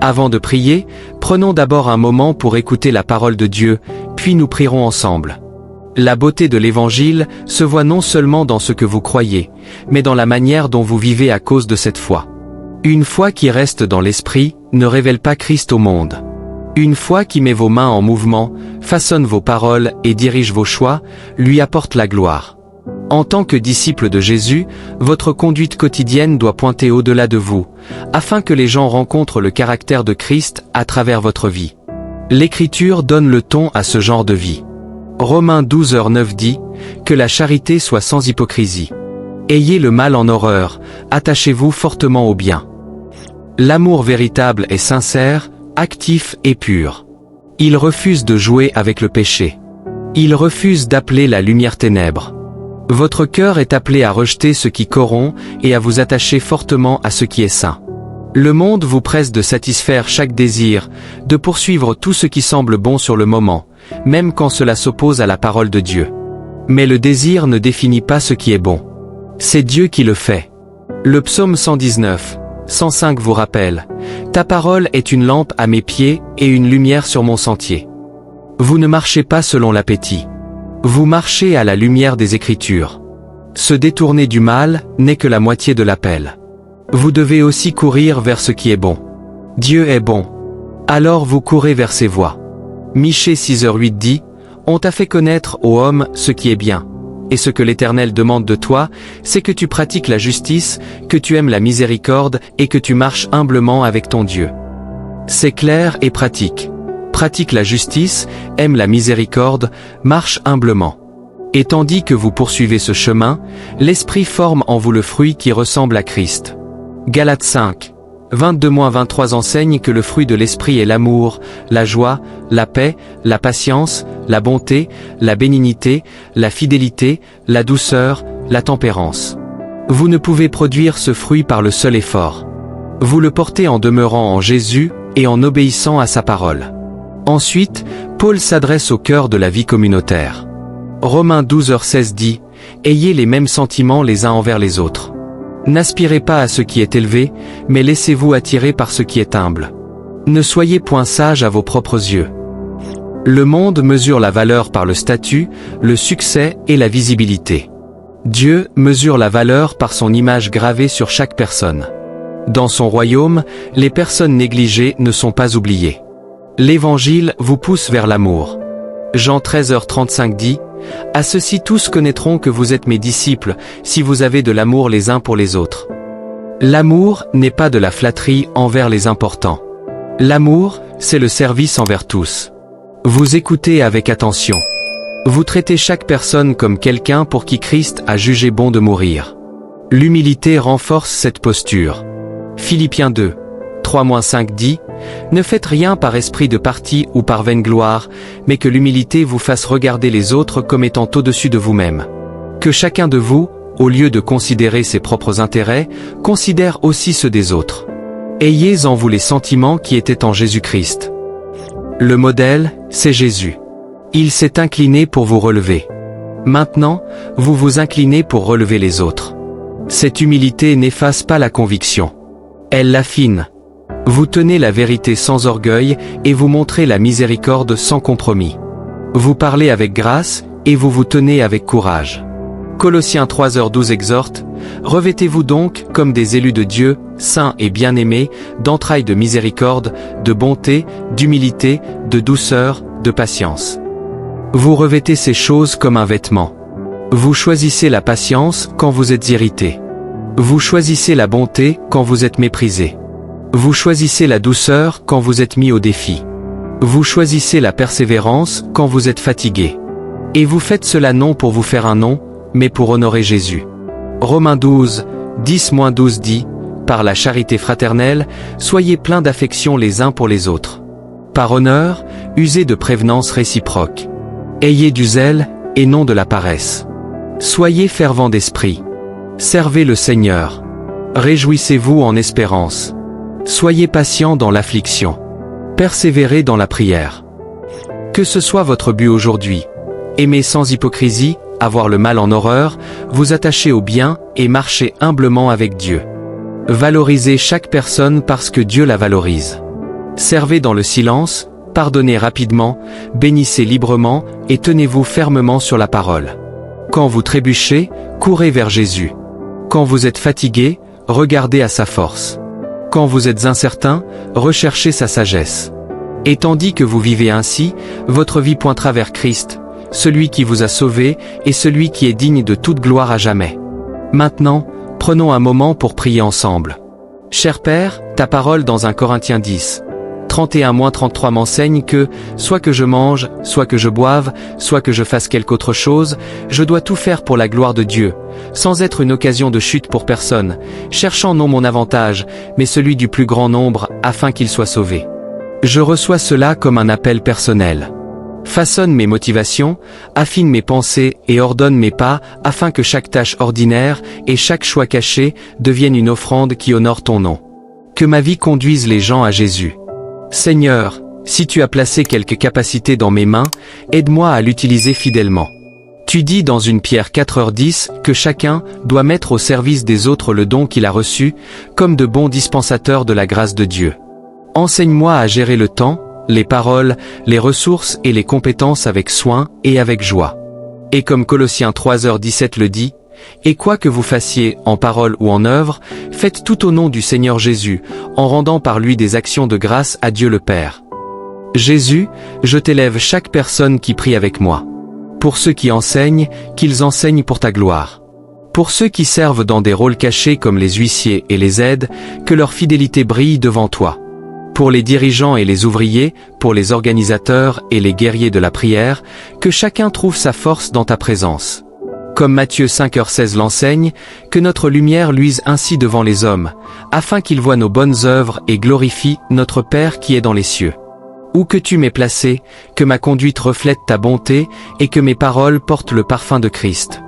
Avant de prier, prenons d'abord un moment pour écouter la parole de Dieu, puis nous prierons ensemble. La beauté de l'Évangile se voit non seulement dans ce que vous croyez, mais dans la manière dont vous vivez à cause de cette foi. Une foi qui reste dans l'esprit ne révèle pas Christ au monde. Une foi qui met vos mains en mouvement, façonne vos paroles et dirige vos choix, lui apporte la gloire. En tant que disciple de Jésus, votre conduite quotidienne doit pointer au-delà de vous, afin que les gens rencontrent le caractère de Christ à travers votre vie. L'Écriture donne le ton à ce genre de vie. Romains 12:9 dit « Que la charité soit sans hypocrisie. Ayez le mal en horreur, attachez-vous fortement au bien. » L'amour véritable est sincère, actif et pur. Il refuse de jouer avec le péché. Il refuse d'appeler la lumière ténèbres. Votre cœur est appelé à rejeter ce qui corrompt et à vous attacher fortement à ce qui est saint. Le monde vous presse de satisfaire chaque désir, de poursuivre tout ce qui semble bon sur le moment, même quand cela s'oppose à la parole de Dieu. Mais le désir ne définit pas ce qui est bon. C'est Dieu qui le fait. Le psaume 119, 105 vous rappelle « Ta parole est une lampe à mes pieds et une lumière sur mon sentier. » Vous ne marchez pas selon l'appétit. Vous marchez à la lumière des Écritures. Se détourner du mal n'est que la moitié de l'appel. Vous devez aussi courir vers ce qui est bon. Dieu est bon. Alors vous courez vers ses voies. Michée 6h8 dit « On t'a fait connaître, ô homme, ce qui est bien. Et ce que l'Éternel demande de toi, c'est que tu pratiques la justice, que tu aimes la miséricorde et que tu marches humblement avec ton Dieu. » C'est clair et pratique. Pratique la justice, aime la miséricorde, marche humblement. Et tandis que vous poursuivez ce chemin, l'Esprit forme en vous le fruit qui ressemble à Christ. Galates 5, 22-23 enseigne que le fruit de l'Esprit est l'amour, la joie, la paix, la patience, la bonté, la bénignité, la fidélité, la douceur, la tempérance. Vous ne pouvez produire ce fruit par le seul effort. Vous le portez en demeurant en Jésus et en obéissant à sa parole. Ensuite, Paul s'adresse au cœur de la vie communautaire. Romains 12h16 dit « Ayez les mêmes sentiments les uns envers les autres. N'aspirez pas à ce qui est élevé, mais laissez-vous attirer par ce qui est humble. Ne soyez point sages à vos propres yeux. » Le monde mesure la valeur par le statut, le succès et la visibilité. Dieu mesure la valeur par son image gravée sur chaque personne. Dans son royaume, les personnes négligées ne sont pas oubliées. L'Évangile vous pousse vers l'amour. Jean 13h35 dit « À ceux-ci tous connaîtront que vous êtes mes disciples, si vous avez de l'amour les uns pour les autres. » L'amour n'est pas de la flatterie envers les importants. L'amour, c'est le service envers tous. Vous écoutez avec attention. Vous traitez chaque personne comme quelqu'un pour qui Christ a jugé bon de mourir. L'humilité renforce cette posture. Philippiens 2, 3-5 dit « Ne faites rien par esprit de parti ou par vaine gloire, mais que l'humilité vous fasse regarder les autres comme étant au-dessus de vous-même. Que chacun de vous, au lieu de considérer ses propres intérêts, considère aussi ceux des autres. Ayez en vous les sentiments qui étaient en Jésus-Christ. » Le modèle, c'est Jésus. Il s'est incliné pour vous relever. Maintenant, vous vous inclinez pour relever les autres. Cette humilité n'efface pas la conviction. Elle l'affine. Vous tenez la vérité sans orgueil et vous montrez la miséricorde sans compromis. Vous parlez avec grâce et vous vous tenez avec courage. Colossiens 3h12 exhorte « Revêtez-vous donc, comme des élus de Dieu, saints et bien-aimés, d'entrailles de miséricorde, de bonté, d'humilité, de douceur, de patience. » Vous revêtez ces choses comme un vêtement. Vous choisissez la patience quand vous êtes irrité. Vous choisissez la bonté quand vous êtes méprisé. Vous choisissez la douceur quand vous êtes mis au défi. Vous choisissez la persévérance quand vous êtes fatigué. Et vous faites cela non pour vous faire un nom, mais pour honorer Jésus. Romains 12, 10-12 dit « Par la charité fraternelle, soyez pleins d'affection les uns pour les autres. Par honneur, usez de prévenance réciproque. Ayez du zèle, et non de la paresse. Soyez fervents d'esprit. Servez le Seigneur. Réjouissez-vous en espérance. Soyez patients dans l'affliction. Persévérez dans la prière. » Que ce soit votre but aujourd'hui, aimer sans hypocrisie, avoir le mal en horreur, vous attacher au bien et marcher humblement avec Dieu. Valorisez chaque personne parce que Dieu la valorise. Servez dans le silence, pardonnez rapidement, bénissez librement et tenez-vous fermement sur la parole. Quand vous trébuchez, courez vers Jésus. Quand vous êtes fatigué, regardez à sa force. Quand vous êtes incertain, recherchez sa sagesse. Et tandis que vous vivez ainsi, votre vie pointera vers Christ, celui qui vous a sauvé et celui qui est digne de toute gloire à jamais. Maintenant, prenons un moment pour prier ensemble. Cher Père, ta parole dans 1 Corinthiens 10, 31-33 m'enseigne que, soit que je mange, soit que je boive, soit que je fasse quelque autre chose, je dois tout faire pour la gloire de Dieu, sans être une occasion de chute pour personne, cherchant non mon avantage, mais celui du plus grand nombre, afin qu'il soit sauvé. Je reçois cela comme un appel personnel. Façonne mes motivations, affine mes pensées et ordonne mes pas, afin que chaque tâche ordinaire et chaque choix caché devienne une offrande qui honore ton nom. Que ma vie conduise les gens à Jésus. Seigneur, si tu as placé quelque capacité dans mes mains, aide-moi à l'utiliser fidèlement. Tu dis dans 1 Pierre 4h10 que chacun doit mettre au service des autres le don qu'il a reçu, comme de bons dispensateurs de la grâce de Dieu. Enseigne-moi à gérer le temps, les paroles, les ressources et les compétences avec soin et avec joie. Et comme Colossiens 3h17 le dit, et quoi que vous fassiez, en parole ou en œuvre, faites tout au nom du Seigneur Jésus, en rendant par lui des actions de grâce à Dieu le Père. Jésus, je t'élève chaque personne qui prie avec moi. Pour ceux qui enseignent, qu'ils enseignent pour ta gloire. Pour ceux qui servent dans des rôles cachés comme les huissiers et les aides, que leur fidélité brille devant toi. Pour les dirigeants et les ouvriers, pour les organisateurs et les guerriers de la prière, que chacun trouve sa force dans ta présence. Comme Matthieu 5h16 l'enseigne, que notre lumière luise ainsi devant les hommes, afin qu'ils voient nos bonnes œuvres et glorifient notre Père qui est dans les cieux. Où que tu m'aies placé, que ma conduite reflète ta bonté et que mes paroles portent le parfum de Christ.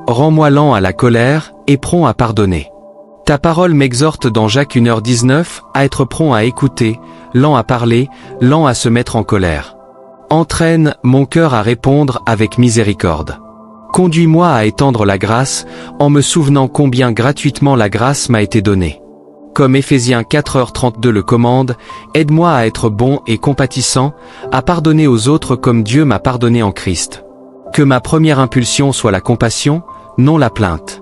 Rends-moi lent à la colère et prompt à pardonner. Ta parole m'exhorte dans Jacques 1h19 à être prompt à écouter, lent à parler, lent à se mettre en colère. Entraîne mon cœur à répondre avec miséricorde. Conduis-moi à étendre la grâce, en me souvenant combien gratuitement la grâce m'a été donnée. Comme Éphésiens 4h32 le commande, aide-moi à être bon et compatissant, à pardonner aux autres comme Dieu m'a pardonné en Christ. Que ma première impulsion soit la compassion, non la plainte.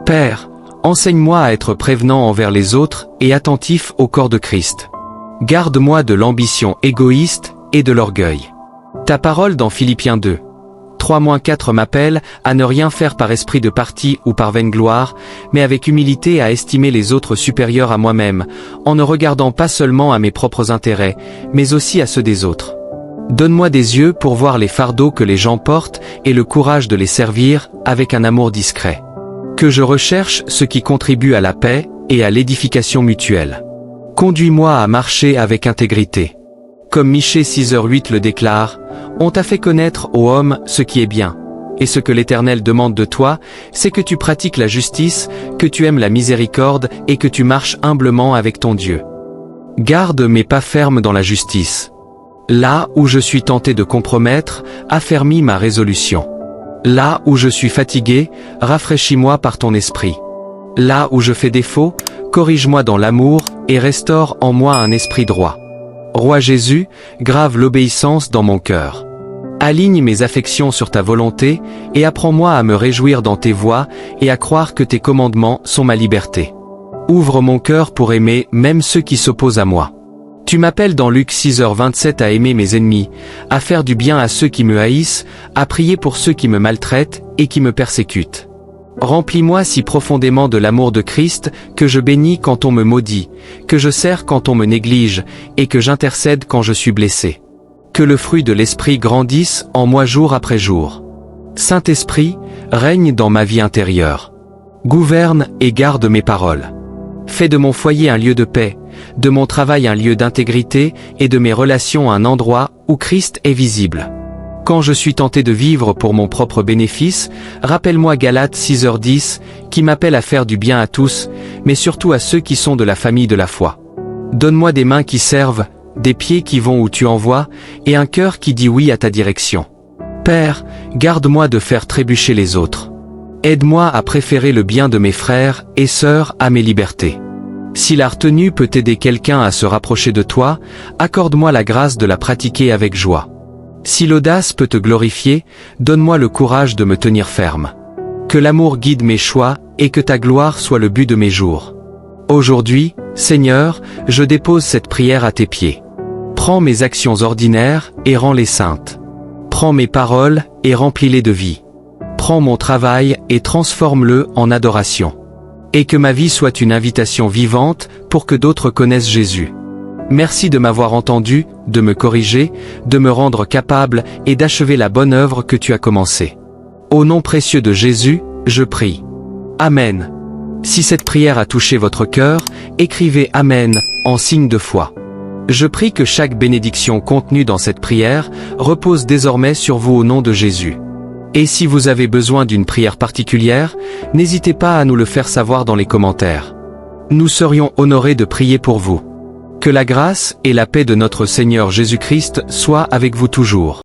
Père, enseigne-moi à être prévenant envers les autres et attentif au corps de Christ. Garde-moi de l'ambition égoïste et de l'orgueil. Ta parole dans Philippiens 2. 3-4 m'appelle à ne rien faire par esprit de parti ou par vaine gloire, mais avec humilité à estimer les autres supérieurs à moi-même, en ne regardant pas seulement à mes propres intérêts, mais aussi à ceux des autres. Donne-moi des yeux pour voir les fardeaux que les gens portent et le courage de les servir avec un amour discret. Que je recherche ce qui contribue à la paix et à l'édification mutuelle. Conduis-moi à marcher avec intégrité. Comme Michée 6h08 le déclare, on t'a fait connaître, ô homme, ce qui est bien. Et ce que l'Éternel demande de toi, c'est que tu pratiques la justice, que tu aimes la miséricorde et que tu marches humblement avec ton Dieu. Garde mes pas fermes dans la justice. Là où je suis tenté de compromettre, affermis ma résolution. Là où je suis fatigué, rafraîchis-moi par ton esprit. Là où je fais défaut, corrige-moi dans l'amour et restaure en moi un esprit droit. Roi Jésus, grave l'obéissance dans mon cœur. Aligne mes affections sur ta volonté, et apprends-moi à me réjouir dans tes voies, et à croire que tes commandements sont ma liberté. Ouvre mon cœur pour aimer même ceux qui s'opposent à moi. Tu m'appelles dans Luc 6h27 à aimer mes ennemis, à faire du bien à ceux qui me haïssent, à prier pour ceux qui me maltraitent et qui me persécutent. Remplis-moi si profondément de l'amour de Christ, que je bénis quand on me maudit, que je sers quand on me néglige, et que j'intercède quand je suis blessé. Que le fruit de l'Esprit grandisse en moi jour après jour. Saint-Esprit, règne dans ma vie intérieure. Gouverne et garde mes paroles. Fais de mon foyer un lieu de paix, de mon travail un lieu d'intégrité, et de mes relations un endroit où Christ est visible. Quand je suis tenté de vivre pour mon propre bénéfice, rappelle-moi Galates 6h10, qui m'appelle à faire du bien à tous, mais surtout à ceux qui sont de la famille de la foi. Donne-moi des mains qui servent, des pieds qui vont où tu envoies, et un cœur qui dit oui à ta direction. Père, garde-moi de faire trébucher les autres. Aide-moi à préférer le bien de mes frères et sœurs à mes libertés. Si la retenue peut aider quelqu'un à se rapprocher de toi, accorde-moi la grâce de la pratiquer avec joie. Si l'audace peut te glorifier, donne-moi le courage de me tenir ferme. Que l'amour guide mes choix, et que ta gloire soit le but de mes jours. Aujourd'hui, Seigneur, je dépose cette prière à tes pieds. Prends mes actions ordinaires, et rends-les saintes. Prends mes paroles, et remplis-les de vie. Prends mon travail, et transforme-le en adoration. Et que ma vie soit une invitation vivante, pour que d'autres connaissent Jésus. Merci de m'avoir entendu, de me corriger, de me rendre capable, et d'achever la bonne œuvre que tu as commencée. Au nom précieux de Jésus, je prie. Amen. Si cette prière a touché votre cœur, écrivez Amen, en signe de foi. Je prie que chaque bénédiction contenue dans cette prière repose désormais sur vous au nom de Jésus. Et si vous avez besoin d'une prière particulière, n'hésitez pas à nous le faire savoir dans les commentaires. Nous serions honorés de prier pour vous. Que la grâce et la paix de notre Seigneur Jésus-Christ soient avec vous toujours.